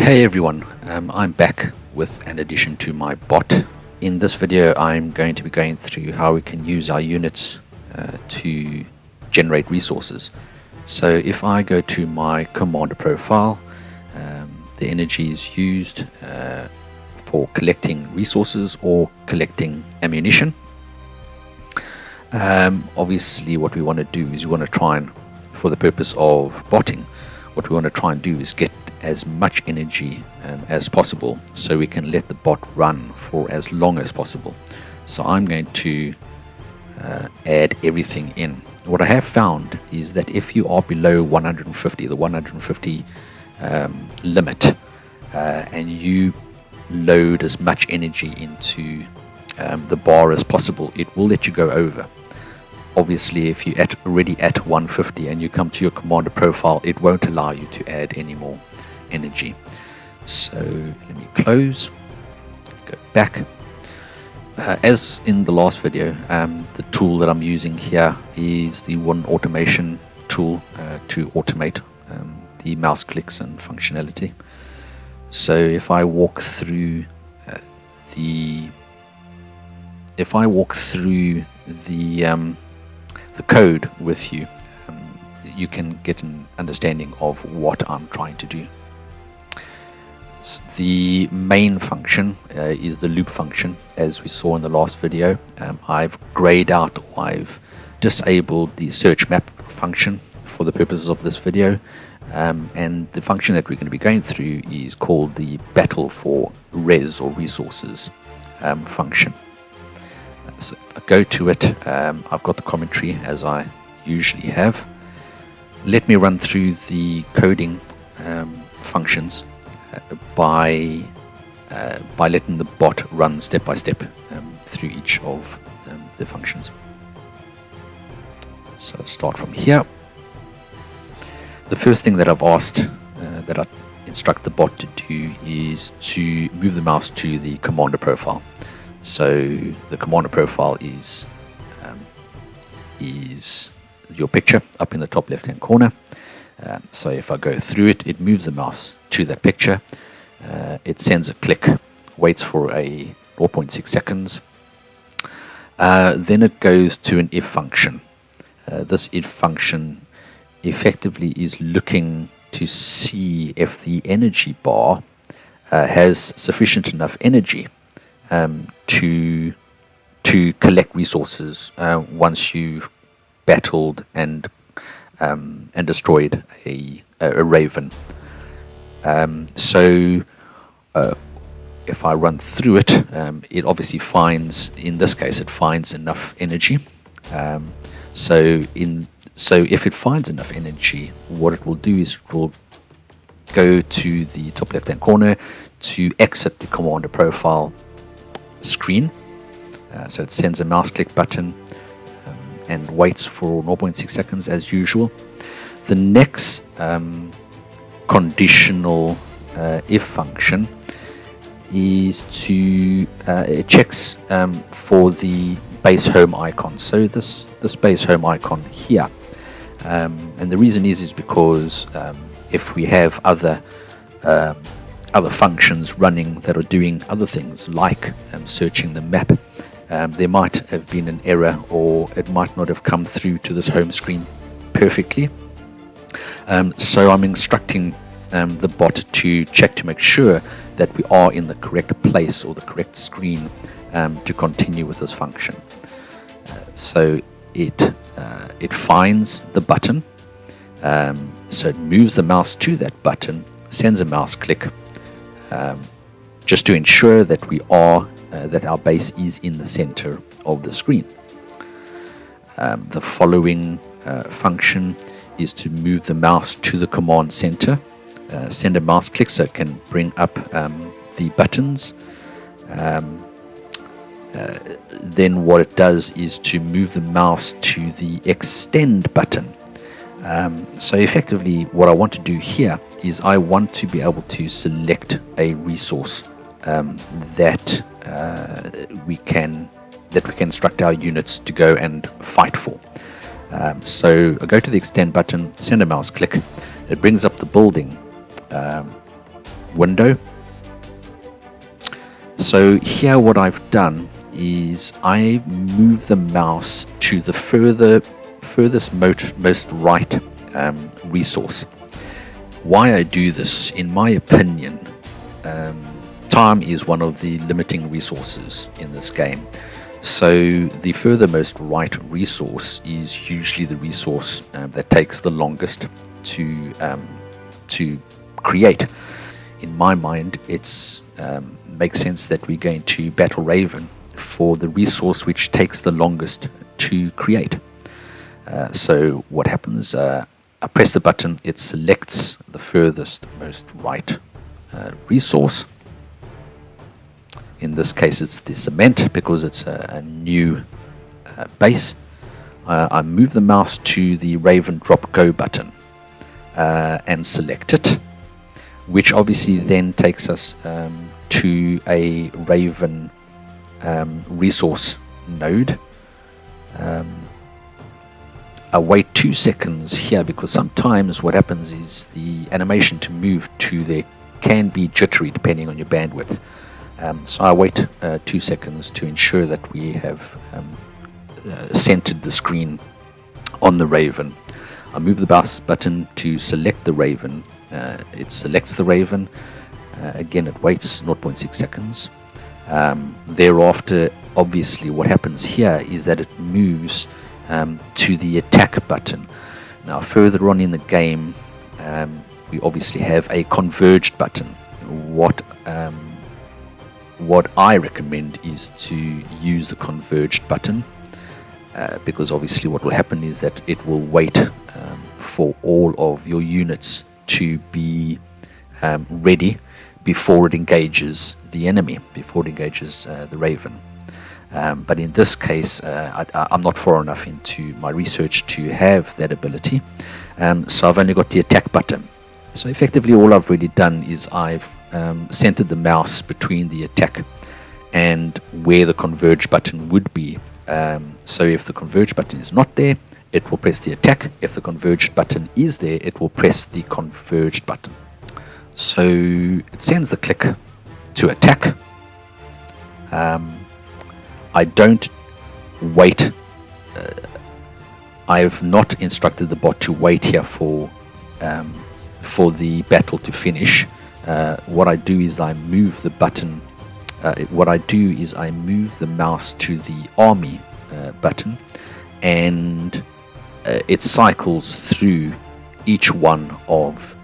Hey everyone, I'm back with an addition to my bot. In this video I'm going to be going through how we can use our units to generate resources. So if I go to my commander profile, the energy is used for collecting resources or collecting ammunition. Obviously what we want to do is we want to try and, for the purpose of botting, what we want to try and do is get as much energy as possible so we can let the bot run for as long as possible. So I'm going to add everything in. What I have found is that if you are below 150, the 150 limit, and you load as much energy into the bar as possible, it will let you go over. Obviously, if you're already at 150 and you come to your commander profile, it won't allow you to add any more energy. So let me close, go back. As in the last video, the tool that I'm using here is the one automation tool to automate the mouse clicks and functionality. So if I walk through the code with you, you can get an understanding of what I'm trying to do. The main function is the loop function, as we saw in the last video. I've grayed out, or I've disabled the search map function for the purposes of this video, and the function that we're going to be going through is called the battle for res or resources function. So if I go to it, I've got the commentary as I usually have. Let me run through the coding functions by letting the bot run step by step through each of the functions. So start from here. The first thing that I've asked that I instruct the bot to do is to move the mouse to the commander profile. So the commander profile is your picture up in the top left hand corner. So if I go through it, it moves the mouse to that picture. It sends a click, waits for a 0.6 seconds. Then it goes to an if function. This if function effectively is looking to see if the energy bar has sufficient enough energy to collect resources once you've battled and destroyed a raven. So if I run through it, it obviously finds, in this case, it finds enough energy. So if it finds enough energy, what it will do is it will go to the top left hand corner to exit the commander profile screen. So it sends a mouse click button and waits for 0.6 seconds as usual. The next conditional if function is to it checks for the base home icon. So this base home icon here, and the reason is because if we have other functions running that are doing other things like searching the map, there might have been an error, or it might not have come through to this home screen perfectly. So I'm instructing the bot to check to make sure that we are in the correct place or the correct screen to continue with this function. So it finds the button, so it moves the mouse to that button, sends a mouse click, just to ensure that we are that our base is in the center of the screen. The following function is to move the mouse to the command center, send a mouse click so it can bring up the buttons. Then what it does is to move the mouse to the extend button. So effectively what I want to do here is I want to be able to select a resource that we can instruct our units to go and fight for. So I go to the extend button, send a mouse click, it brings up the building window. So here what I've done is I move the mouse to the furthest most right resource. Why I do this, in my opinion, time is one of the limiting resources in this game. So the furthermost right resource is usually the resource that takes the longest to create. In my mind, it's makes sense that we're going to battle Raven for the resource which takes the longest to create. So what happens? I press the button, it selects the furthest most right resource. In this case, it's the cement because it's a new base. I move the mouse to the Raven drop go button and select it, which obviously then takes us to a Raven resource node. I wait 2 seconds here because sometimes what happens is the animation to move to there can be jittery depending on your bandwidth. So I wait 2 seconds to ensure that we have centered the screen on the Raven. I move the mouse button to select the Raven. It selects the Raven. Again, it waits 0.6 seconds. Thereafter, obviously, what happens here is that it moves to the attack button. Now, further on in the game, we obviously have a converged button. What I recommend is to use the converged button because obviously what will happen is that it will wait for all of your units to be ready before it engages the enemy, before it engages the Raven. But in this case, I'm not far enough into my research to have that ability, so I've only got the attack button. So effectively all I've really done is I've centered the mouse between the attack and where the converge button would be. So if the converge button is not there, it will press the attack. If the converged button is there, it will press the converged button. So it sends the click to attack. I don't wait. I have not instructed the bot to wait here for the battle to finish. What I do is I move the button. What I do is I move the mouse to the army button, and it cycles through each one of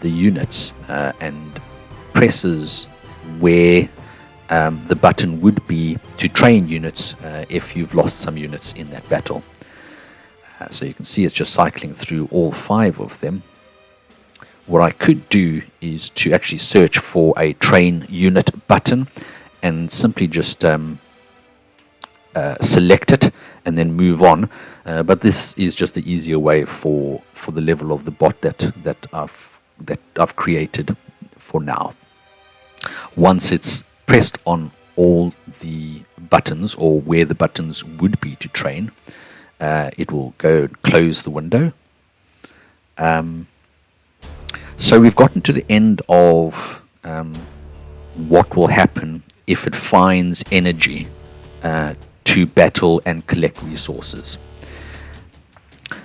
the units and presses where the button would be to train units if you've lost some units in that battle. So you can see it's just cycling through all 5 of them. What I could do is to actually search for a train unit button and simply just select it and then move on. But this is just the easier way for the level of the bot that I've created for now. Once it's pressed on all the buttons or where the buttons would be to train, it will go and close the window. So we've gotten to the end of what will happen if it finds energy to battle and collect resources.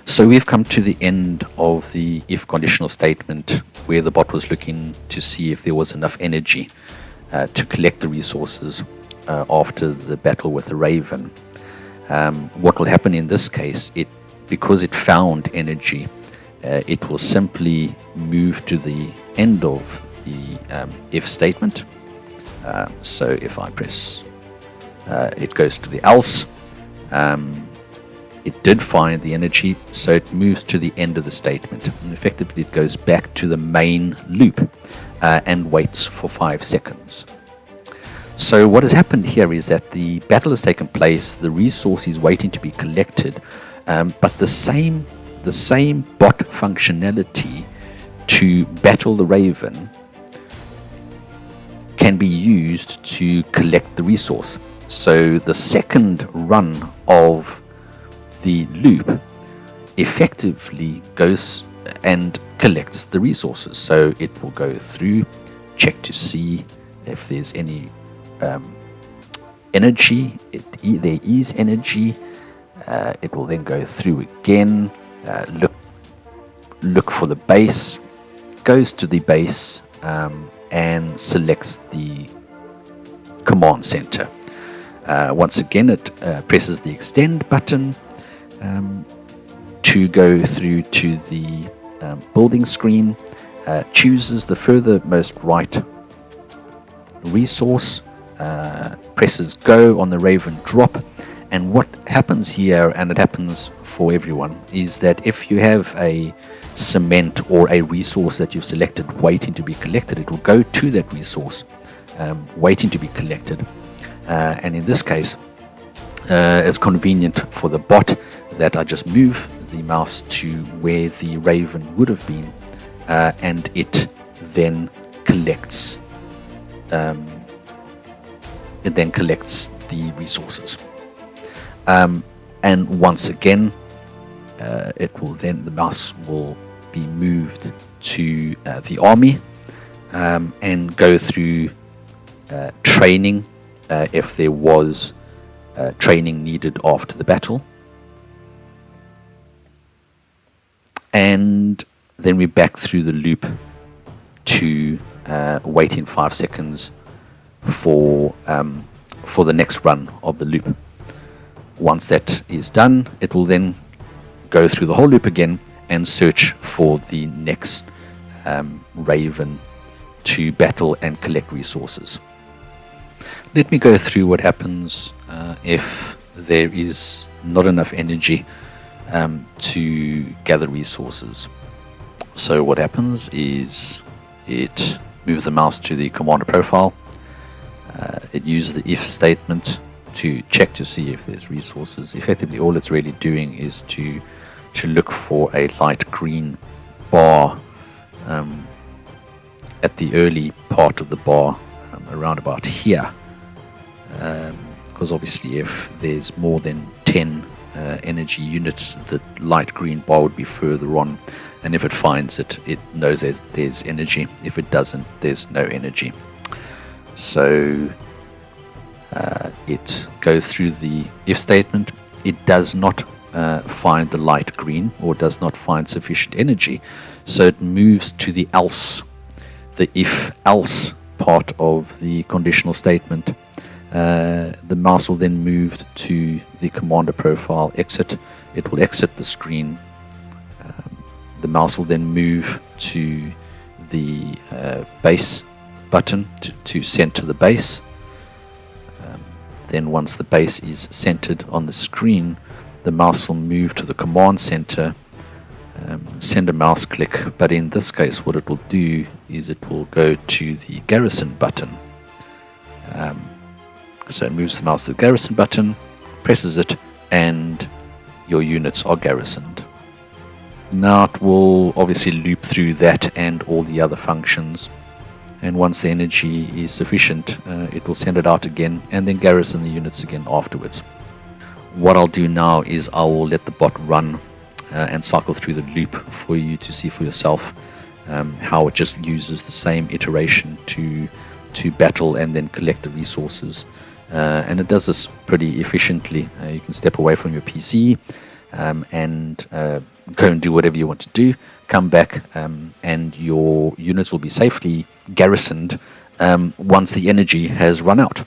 So we've come to the end of the if conditional statement where the bot was looking to see if there was enough energy to collect the resources after the battle with the Raven. What will happen in this case, because it found energy, it will simply move to the end of the if statement. So if I press, it goes to the else. It did find the energy, so it moves to the end of the statement. And effectively, it goes back to the main loop and waits for 5 seconds. So what has happened here is that the battle has taken place, the resource is waiting to be collected, but the same bot functionality to battle the Raven can be used to collect the resource. So the second run of the loop effectively goes and collects the resources. So it will go through check to see if there's any energy. There is energy. It will then go through again, look for the base, goes to the base, and selects the command center. Once again, it presses the extend button to go through to the building screen, chooses the furthermost right resource, presses go on the Raven drop. And what happens here, and it happens for everyone, is that if you have a cement or a resource that you've selected waiting to be collected, it will go to that resource waiting to be collected. And in this case, it's convenient for the bot that I just move the mouse to where the Raven would have been, and it then collects the resources. And once again, the mouse will be moved to the army and go through training if there was training needed after the battle. And then we're back through the loop to waiting 5 seconds for the next run of the loop. Once that is done, it will then go through the whole loop again and search for the next Raven to battle and collect resources. Let me go through what happens if there is not enough energy to gather resources. So what happens is it moves the mouse to the commander profile. It uses the if statement to check to see if there's resources. Effectively, all it's really doing is to look for a light green bar at the early part of the bar, around about here, because obviously if there's more than 10 energy units, the light green bar would be further on, and if it finds it, it knows there's energy. If it doesn't, there's no energy. So it goes through the if statement. It does not find the light green, or does not find sufficient energy, so it moves to the else, the if else part of the conditional statement. The mouse will then move to the commander profile, exit. It will exit the screen. The mouse will then move to the base button to center the base. Then once the base is centered on the screen, the mouse will move to the command center, send a mouse click, but in this case what it will do is it will go to the garrison button. So it moves the mouse to the garrison button, presses it, and your units are garrisoned. Now it will obviously loop through that and all the other functions, and once the energy is sufficient, it will send it out again and then garrison the units again afterwards. What I'll do now is I will let the bot run and cycle through the loop for you to see for yourself how it just uses the same iteration to battle and then collect the resources. And it does this pretty efficiently. You can step away from your PC and go and do whatever you want to do, come back, and your units will be safely garrisoned once the energy has run out.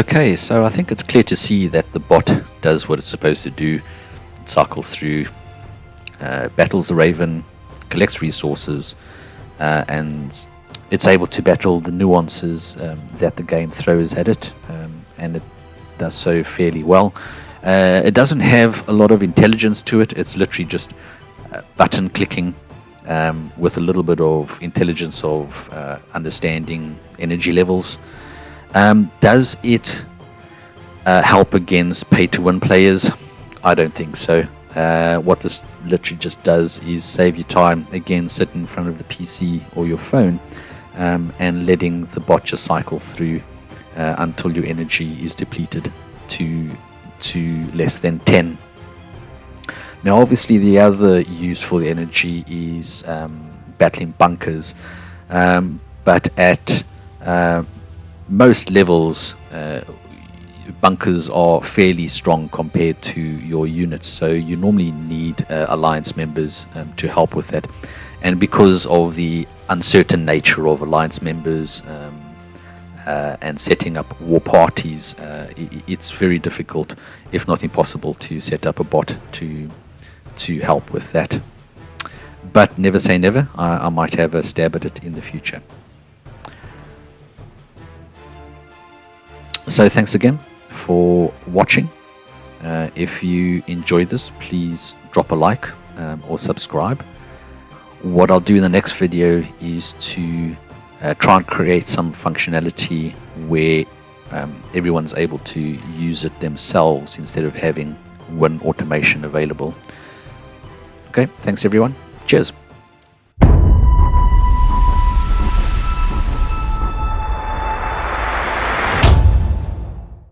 Okay, so I think it's clear to see that the bot does what it's supposed to do. It cycles through, battles the Raven, collects resources, and it's able to battle the nuances that the game throws at it, and it does so fairly well. It doesn't have a lot of intelligence to it. It's literally just button clicking with a little bit of intelligence of understanding energy levels. Does it help against pay-to-win players? I don't think so. What this literally just does is save you time. Again, sit in front of the PC or your phone and letting the bot just cycle through until your energy is depleted to less than 10. Now obviously the other use for the energy is battling bunkers, but at most levels bunkers are fairly strong compared to your units, so you normally need alliance members to help with that. And because of the uncertain nature of alliance members and setting up war parties, it's very difficult, if not impossible, to set up a bot to help with that. But never say never. I might have a stab at it in the future. So thanks again for watching. If you enjoyed this, please drop a like or subscribe. What I'll do in the next video is to try and create some functionality where everyone's able to use it themselves instead of having one automation available. Okay, thanks everyone. Cheers.